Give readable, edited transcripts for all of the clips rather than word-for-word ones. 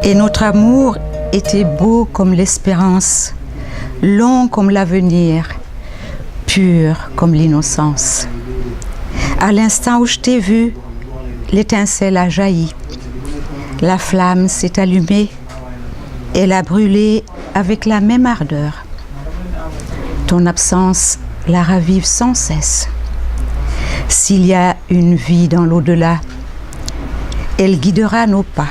Et notre amour était beau comme l'espérance, long comme l'avenir, pur comme l'innocence. À l'instant où je t'ai vu, l'étincelle a jailli, la flamme s'est allumée, elle a brûlé avec la même ardeur. Ton absence la ravive sans cesse. S'il y a une vie dans l'au-delà, elle guidera nos pas.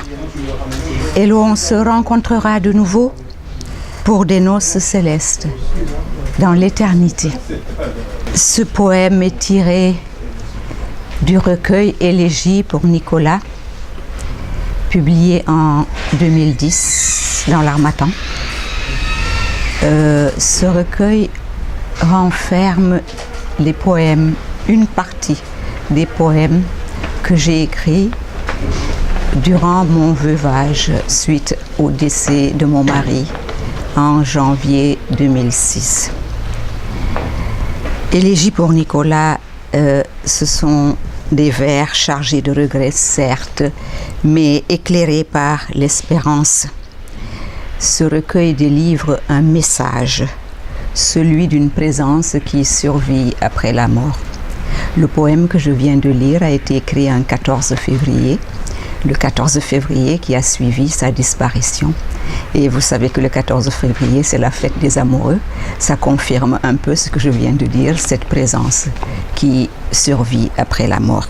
Et là, on se rencontrera de nouveau pour des noces célestes dans l'éternité. Ce poème est tiré du recueil Élégie pour Nicolas, publié en 2010 dans l'Harmattan. Ce recueil renferme les poèmes, une partie des poèmes que j'ai écrits durant mon veuvage suite au décès de mon mari en janvier 2006. Élégie pour Nicolas, ce sont des vers chargés de regrets, certes, mais éclairés par l'espérance. Ce recueil délivre un message, celui d'une présence qui survit après la mort. Le poème que je viens de lire a été écrit un 14 février, le 14 février qui a suivi sa disparition. Et vous savez que le 14 février, c'est la fête des amoureux. Ça confirme un peu ce que je viens de dire, cette présence qui survit après la mort.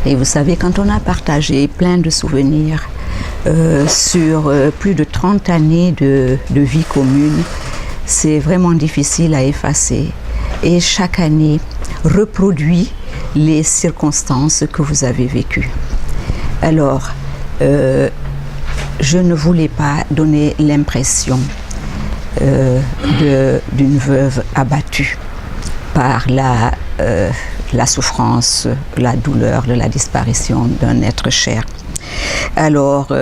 Et vous savez, quand on a partagé plein de souvenirs sur plus de 30 années de vie commune, c'est vraiment difficile à effacer. Et chaque année reproduit les circonstances que vous avez vécues. Alors, je ne voulais pas donner l'impression d'une veuve abattue par la souffrance, la douleur de la disparition d'un être cher. Alors,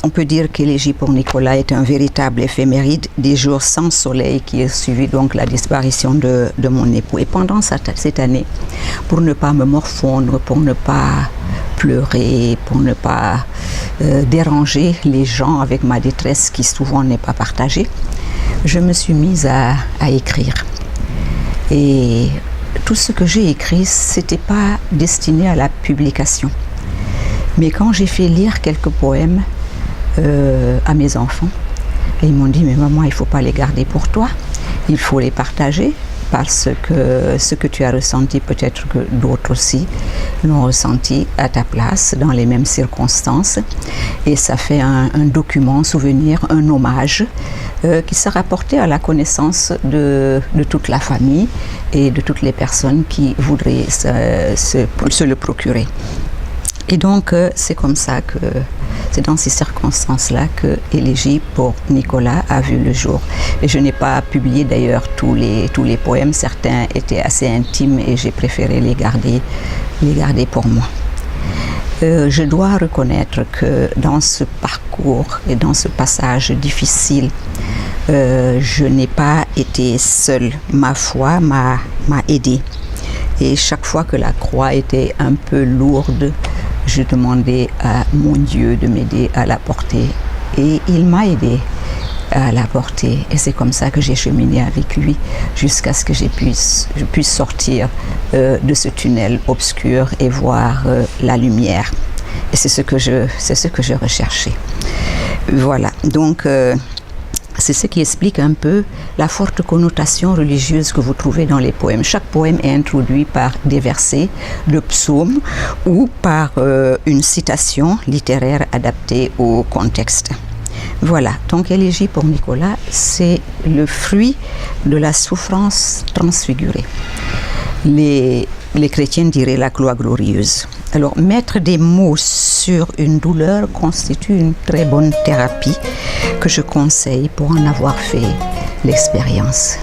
on peut dire qu'Élégie pour Nicolas est un véritable éphéméride des jours sans soleil qui a suivi donc la disparition de mon époux. Et pendant cette année, pour ne pas me morfondre, pour ne pas pleurer, pour ne pas déranger les gens avec ma détresse qui souvent n'est pas partagée, je me suis mise à écrire. Et tout ce que j'ai écrit, c'était pas destiné à la publication. Mais quand j'ai fait lire quelques poèmes à mes enfants, et ils m'ont dit, mais maman, il ne faut pas les garder pour toi, il faut les partager, parce que ce que tu as ressenti, peut-être que d'autres aussi l'ont ressenti à ta place, dans les mêmes circonstances. Et ça fait un document, souvenir, un hommage qui sera porté à la connaissance de toute la famille et de toutes les personnes qui voudraient se le procurer. Et donc, c'est comme ça que, c'est dans ces circonstances-là que Élégie pour Nicolas a vu le jour. Et je n'ai pas publié d'ailleurs tous les poèmes, certains étaient assez intimes et j'ai préféré les garder pour moi. Je dois reconnaître que dans ce parcours et dans ce passage difficile, je n'ai pas été seule. Ma foi m'a aidée. Et chaque fois que la croix était un peu lourde, je demandais à mon Dieu de m'aider à la porter. Et il m'a aidé à la porter. Et c'est comme ça que j'ai cheminé avec lui jusqu'à ce que je puisse sortir de ce tunnel obscur et voir la lumière. Et c'est ce que je recherchais. Voilà. Donc, c'est ce qui explique un peu la forte connotation religieuse que vous trouvez dans les poèmes. Chaque poème est introduit par des versets de psaumes ou par une citation littéraire adaptée au contexte. Voilà, donc Élégie pour Nicolas, c'est le fruit de la souffrance transfigurée. Les chrétiens diraient la croix glorieuse. Alors, mettre des mots sur une douleur constitue une très bonne thérapie que je conseille pour en avoir fait l'expérience.